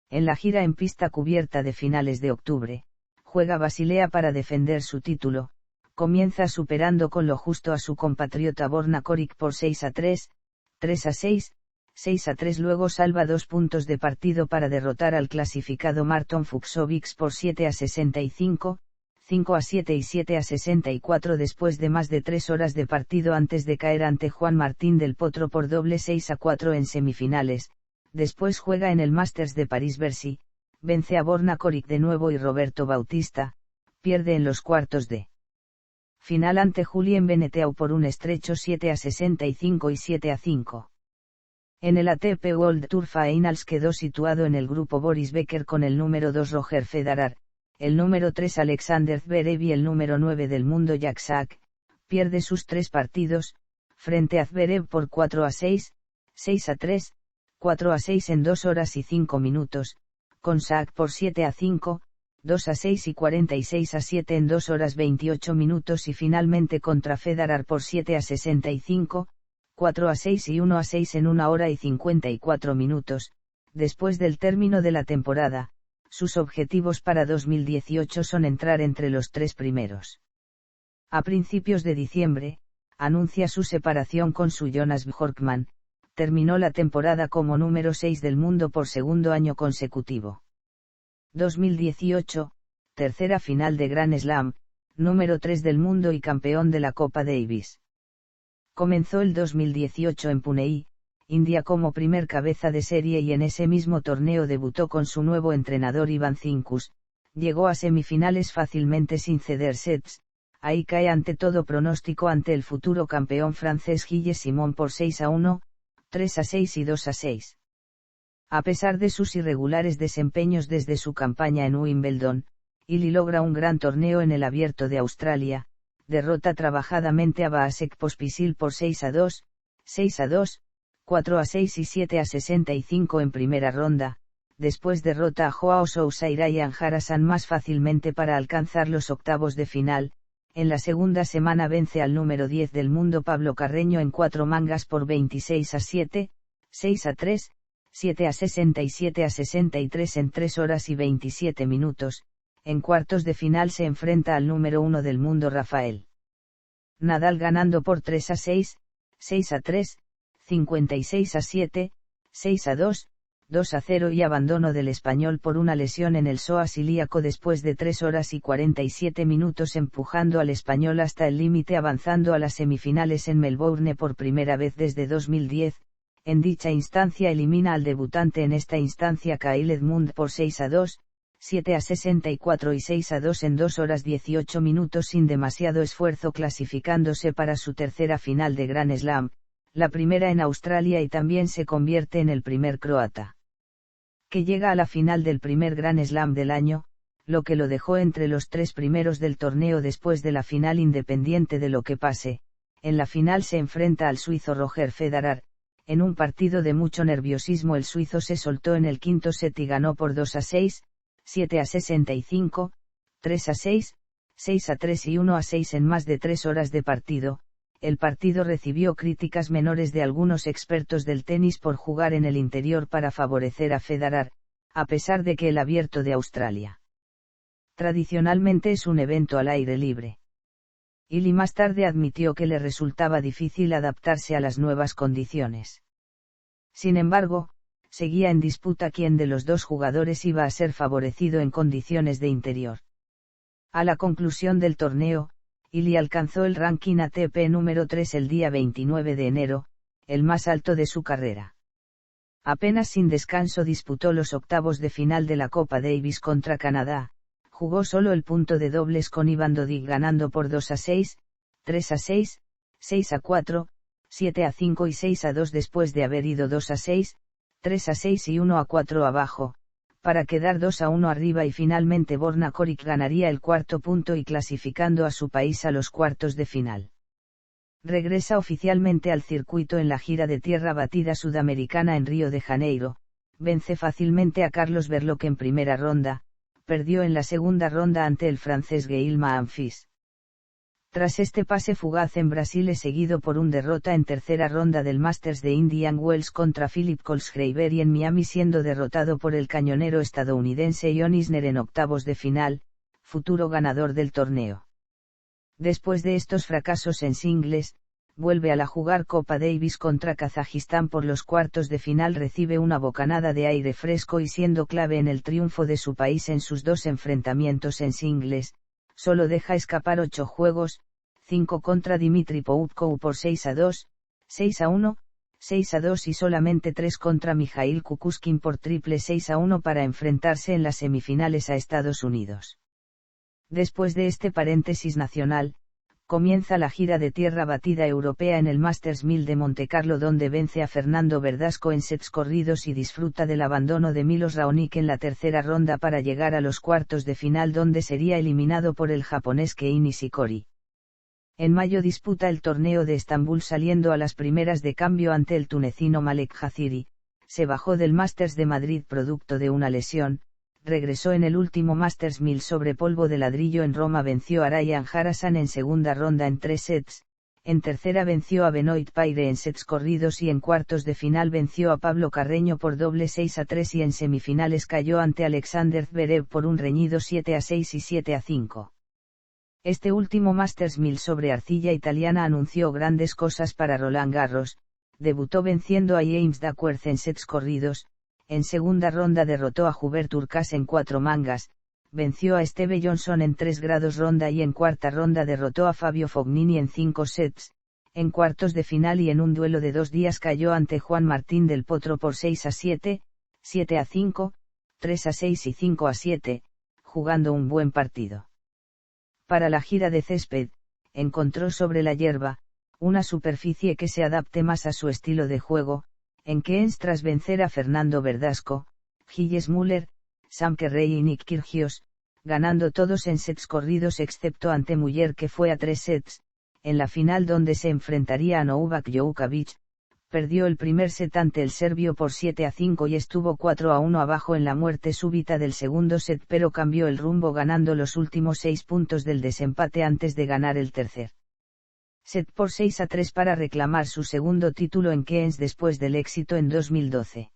En la gira en pista cubierta de finales de octubre, juega Basilea para defender su título. Comienza superando con lo justo a su compatriota Borna Coric por 6-3, 3-6, 6-3 luego salva 2 puntos de partido para derrotar al clasificado Marton Fucsovics por 7-65, 5-7 y 7-64 después de más de 3 horas de partido antes de caer ante Juan Martín del Potro por doble 6-4 en semifinales. Después juega en el Masters de París-Bercy, vence a Borna Coric de nuevo y Roberto Bautista, pierde en los cuartos de final ante Julien Benneteau por un estrecho 7-65 y 7-5. En el ATP World Tour Finals quedó situado en el grupo Boris Becker con el número 2 Roger Federer, el número 3 Alexander Zverev y el número 9 del mundo Jack Sock. Pierde sus 3 partidos, frente a Zverev por 4-6, 6-3, 4-6 en 2 horas y 5 minutos, con Sock por 7-5, 2-6 y 46-7 en 2 horas 28 minutos y finalmente contra Federer por 7-65, 4-6 y 1-6 en 1 hora y 54 minutos. Después del término de la temporada, sus objetivos para 2018 son entrar entre los 3 primeros. A principios de diciembre, anuncia su separación con su Jonas Bjorkman, terminó la temporada como número 6 del mundo por segundo año consecutivo. 2018, tercera final de Grand Slam, número 3 del mundo y campeón de la Copa Davis. Comenzó el 2018 en Pune, India como primer cabeza de serie y en ese mismo torneo debutó con su nuevo entrenador Ivan Zinkus, llegó a semifinales fácilmente sin ceder sets, ahí cae ante todo pronóstico ante el futuro campeón francés Gilles Simon por 6-1, 3-6 y 2-6. A pesar de sus irregulares desempeños desde su campaña en Wimbledon, Illy logra un gran torneo en el Abierto de Australia, derrota trabajadamente a Vasek Pospisil por 6-2, 6-2, 4-6 y 7-65 en primera ronda, después derrota a Joao Sousa y Ryan Harasan más fácilmente para alcanzar los octavos de final. En la segunda semana vence al número 10 del mundo Pablo Carreño en 4 mangas por 26-7, 6-3, 7-60 y 7-63 en 3 horas y 27 minutos. En cuartos de final se enfrenta al número 1 del mundo Rafael Nadal ganando por 3-6, 6-3, 56-7, 6-2, 2-0 y abandono del español por una lesión en el psoas ilíaco después de 3 horas y 47 minutos empujando al español hasta el límite, avanzando a las semifinales en Melbourne por primera vez desde 2010. En dicha instancia elimina al debutante en esta instancia Kyle Edmund por 6-2, 7-64 y 6-2 en 2 horas 18 minutos sin demasiado esfuerzo, clasificándose para su tercera final de Grand Slam, la primera en Australia, y también se convierte en el primer croata que llega a la final del primer Grand Slam del año, lo que lo dejó entre los 3 primeros del torneo después de la final. Independiente de lo que pase, en la final se enfrenta al suizo Roger Federer. En un partido de mucho nerviosismo el suizo se soltó en el quinto set y ganó por 2-6, 7-65, 3-6, 6-3 y 1-6 en más de 3 horas de partido. El partido recibió críticas menores de algunos expertos del tenis por jugar en el interior para favorecer a Federer, a pesar de que el Abierto de Australia tradicionalmente es un evento al aire libre. Illy más tarde admitió que le resultaba difícil adaptarse a las nuevas condiciones. Sin embargo, seguía en disputa quién de los dos jugadores iba a ser favorecido en condiciones de interior. A la conclusión del torneo, Illy alcanzó el ranking ATP número 3 el día 29 de enero, el más alto de su carrera. Apenas sin descanso disputó los octavos de final de la Copa Davis contra Canadá. Jugó solo el punto de dobles con Ivan Dodig, ganando por 2-6, 3-6, 6-4, 7-5 y 6-2 después de haber ido 2-6, 3-6 y 1-4 abajo, para quedar 2-1 arriba, y finalmente Borna Coric ganaría el cuarto punto y clasificando a su país a los cuartos de final. Regresa oficialmente al circuito en la gira de tierra batida sudamericana en Río de Janeiro, vence fácilmente a Carlos Berlocq en primera ronda, perdió en la segunda ronda ante el francés Guilherme Monfils. Tras este pase fugaz en Brasil es seguido por una derrota en tercera ronda del Masters de Indian Wells contra Philip Kohlschreiber y en Miami, siendo derrotado por el cañonero estadounidense John Isner en octavos de final, futuro ganador del torneo. Después de estos fracasos en singles, vuelve a la jugar Copa Davis contra Kazajistán por los cuartos de final, recibe una bocanada de aire fresco y siendo clave en el triunfo de su país en sus 2 enfrentamientos en singles, solo deja escapar 8 juegos, 5 contra Dmitry Poupko por 6-2, 6-1, 6-2 y solamente 3 contra Mikhail Kukushkin por triple 6-1 para enfrentarse en las semifinales a Estados Unidos. Después de este paréntesis nacional, comienza la gira de tierra batida europea en el Masters 1000 de Montecarlo, donde vence a Fernando Verdasco en sets corridos y disfruta del abandono de Milos Raonic en la tercera ronda para llegar a los cuartos de final, donde sería eliminado por el japonés Kei Nishikori. En mayo disputa el torneo de Estambul saliendo a las primeras de cambio ante el tunecino Malek Haziri, se bajó del Masters de Madrid producto de una lesión. Regresó en el último Masters 1000 sobre polvo de ladrillo en Roma, venció a Ryan Harasan en segunda ronda en 3 sets, en tercera venció a Benoit Paire en sets corridos y en cuartos de final venció a Pablo Carreño por doble 6-3 y en semifinales cayó ante Alexander Zverev por un reñido 7-6 y 7-5. Este último Masters 1000 sobre arcilla italiana anunció grandes cosas para Roland Garros. Debutó venciendo a James Duckworth en sets corridos. En segunda ronda derrotó a Hubert Hurkacz en 4 mangas, venció a Steve Johnson en 3 grados ronda y en cuarta ronda derrotó a Fabio Fognini en 5 sets. En cuartos de final y en un duelo de 2 días cayó ante Juan Martín del Potro por 6-7, 7-5, 3-6 y 5-7, jugando un buen partido. Para la gira de césped, encontró sobre la hierba, una superficie que se adapte más a su estilo de juego, en Cairns tras vencer a Fernando Verdasco, Gilles Muller, Sam Querrey y Nick Kyrgios, ganando todos en sets corridos excepto ante Muller que fue a 3 sets, en la final donde se enfrentaría a Novak Djokovic, perdió el primer set ante el serbio por 7-5 y estuvo 4-1 abajo en la muerte súbita del segundo set, pero cambió el rumbo ganando los últimos 6 puntos del desempate antes de ganar el tercer set por 6-3 para reclamar su segundo título en Cairns después del éxito en 2012.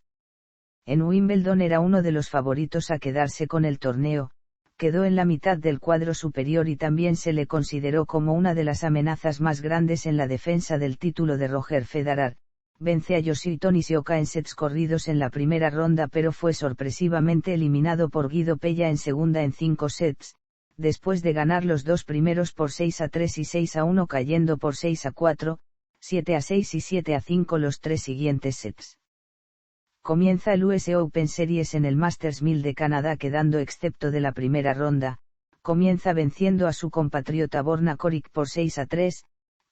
En Wimbledon era uno de los favoritos a quedarse con el torneo, quedó en la mitad del cuadro superior y también se le consideró como una de las amenazas más grandes en la defensa del título de Roger Federer, vence a Yoshito Nishioka en sets corridos en la primera ronda pero fue sorpresivamente eliminado por Guido Pella en segunda en 5 sets, después de ganar los dos primeros por 6-3 y 6-1 cayendo por 6-4, 7-6 y 7-5 los tres siguientes sets. Comienza el US Open Series en el Masters 1000 de Canadá quedando excepto de la primera ronda, comienza venciendo a su compatriota Borna Coric por 6-3,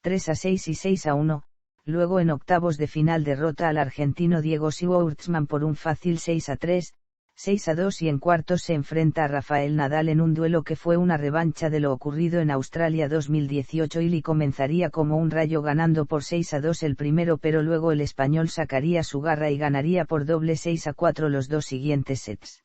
3-6 y 6-1, luego en octavos de final derrota al argentino Diego Schwartzman por un fácil 6-3, 6-2 y en cuartos se enfrenta a Rafael Nadal en un duelo que fue una revancha de lo ocurrido en Australia 2018. Illy comenzaría como un rayo ganando por 6-2 el primero pero luego el español sacaría su garra y ganaría por doble 6-4 los dos siguientes sets.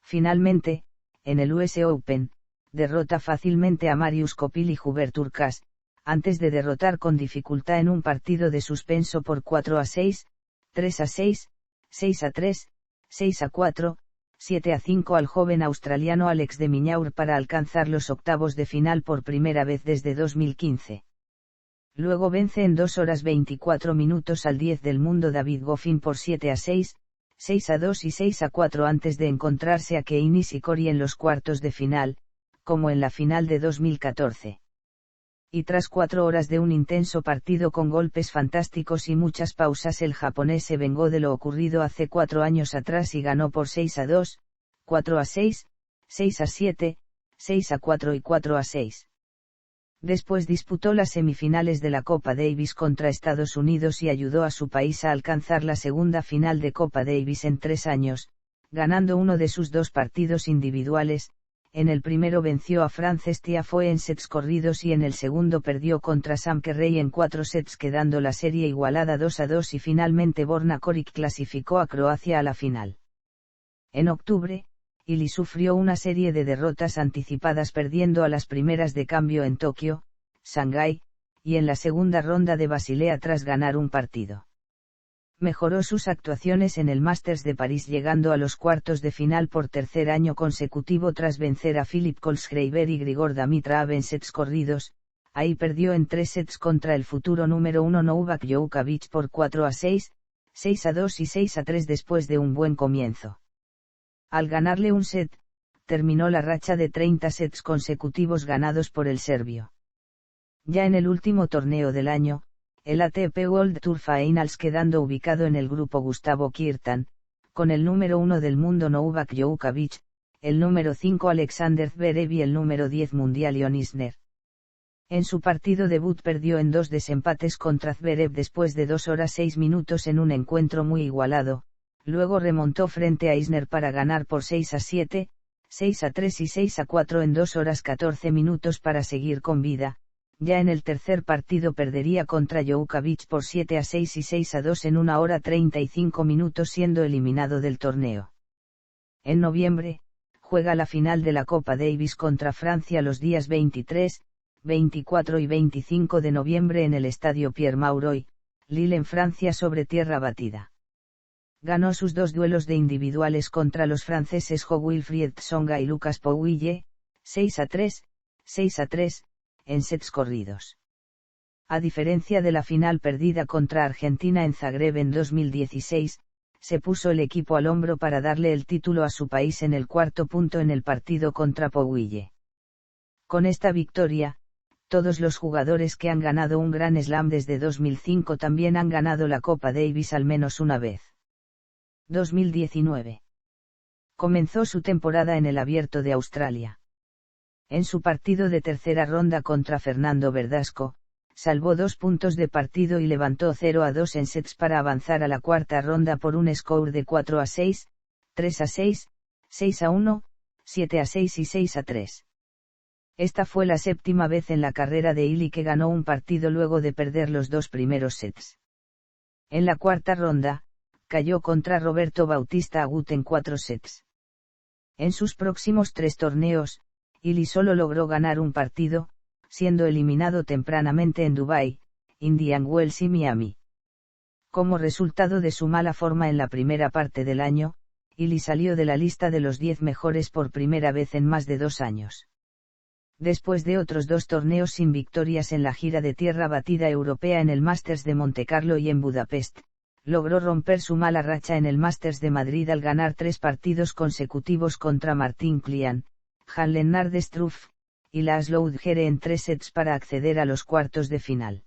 Finalmente, en el US Open, derrota fácilmente a Marius Copil y Hubert Hurkacz, antes de derrotar con dificultad en un partido de suspenso por 4-6, 3-6, 6-3, 6-4, 7-5 al joven australiano Alex de Minaur para alcanzar los octavos de final por primera vez desde 2015. Luego vence en 2 horas 24 minutos al 10 del mundo David Goffin por 7-6, 6-2 y 6-4 antes de encontrarse a Kei Nishikori en los cuartos de final, como en la final de 2014. Y tras 4 horas de un intenso partido con golpes fantásticos y muchas pausas el japonés se vengó de lo ocurrido hace 4 años atrás y ganó por 6-2, 4-6, 6-7, 6-4 y 4-6. Después disputó las semifinales de la Copa Davis contra Estados Unidos y ayudó a su país a alcanzar la segunda final de Copa Davis en 3 años, ganando uno de sus 2 partidos individuales. En el primero venció a Frances Tiafoe en sets corridos y en el segundo perdió contra Sam Querrey en 4 sets quedando la serie igualada 2-2 y finalmente Borna Coric clasificó a Croacia a la final. En octubre, Illy sufrió una serie de derrotas anticipadas perdiendo a las primeras de cambio en Tokio, Shanghái, y en la segunda ronda de Basilea tras ganar un partido. Mejoró sus actuaciones en el Masters de París llegando a los cuartos de final por tercer año consecutivo tras vencer a Philip Kohlschreiber y Grigor Dimitrov en sets corridos, ahí perdió en 3 sets contra el futuro número 1 Novak Djokovic por 4-6, 6-2 y 6-3 después de un buen comienzo. Al ganarle un set, terminó la racha de 30 sets consecutivos ganados por el serbio. Ya en el último torneo del año, el ATP World Tour Finals quedando ubicado en el grupo Gustavo Kuerten, con el número 1 del mundo Novak Djokovic, el número 5 Alexander Zverev y el número 10 mundial Ion Isner. En su partido debut perdió en 2 desempates contra Zverev después de 2 horas 6 minutos en un encuentro muy igualado, luego remontó frente a Isner para ganar por 6-7, 6-3 y 6-4 en 2 horas 14 minutos para seguir con vida. Ya en el tercer partido perdería contra Djokovic por 7-6 y 6-2 en 1 hora 35 minutos siendo eliminado del torneo. En noviembre, juega la final de la Copa Davis contra Francia los días 23, 24 y 25 de noviembre en el estadio Pierre Mauroy, Lille en Francia sobre tierra batida. Ganó sus 2 duelos de individuales contra los franceses Jo-Wilfried Tsonga y Lucas Pouille, 6-3, 6-3, en sets corridos. A diferencia de la final perdida contra Argentina en Zagreb en 2016, se puso el equipo al hombro para darle el título a su país en el cuarto punto en el partido contra Pouille. Con esta victoria, todos los jugadores que han ganado un Grand Slam desde 2005 también han ganado la Copa Davis al menos una vez. 2019. Comenzó su temporada en el Abierto de Australia. En su partido de tercera ronda contra Fernando Verdasco, salvó 2 puntos de partido y levantó 0-2 en sets para avanzar a la cuarta ronda por un score de 4-6, 3-6, 6-1, 7-6 y 6-3. Esta fue la 7ª vez en la carrera de Illy que ganó un partido luego de perder los 2 primeros sets. En la cuarta ronda, cayó contra Roberto Bautista Agut en 4 sets. En sus próximos 3 torneos, Illy solo logró ganar un partido, siendo eliminado tempranamente en Dubái, Indian Wells y Miami. Como resultado de su mala forma en la primera parte del año, Illy salió de la lista de los 10 mejores por primera vez en más de 2 años. Después de otros 2 torneos sin victorias en la gira de tierra batida europea en el Masters de Montecarlo y en Budapest, logró romper su mala racha en el Masters de Madrid al ganar 3 partidos consecutivos contra Martin Klian, Jan Lennard Struff y Laszlo Udjere en 3 sets para acceder a los cuartos de final.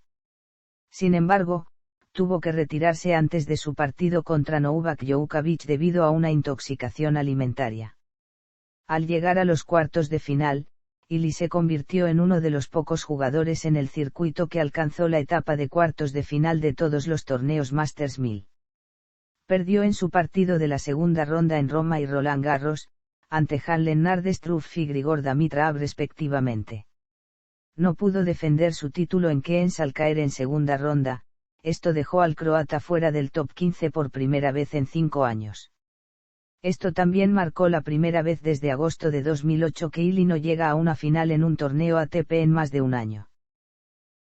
Sin embargo, tuvo que retirarse antes de su partido contra Novak Djokovic debido a una intoxicación alimentaria. Al llegar a los cuartos de final, Illy se convirtió en uno de los pocos jugadores en el circuito que alcanzó la etapa de cuartos de final de todos los torneos Masters 1000. Perdió en su partido de la segunda ronda en Roma y Roland Garros, ante Jan Lennard Struff y Grigor Dimitrov respectivamente. No pudo defender su título en Cairns al caer en segunda ronda, esto dejó al croata fuera del top 15 por primera vez en 5 años. Esto también marcó la primera vez desde agosto de 2008 que Illy no llega a una final en un torneo ATP en más de un año.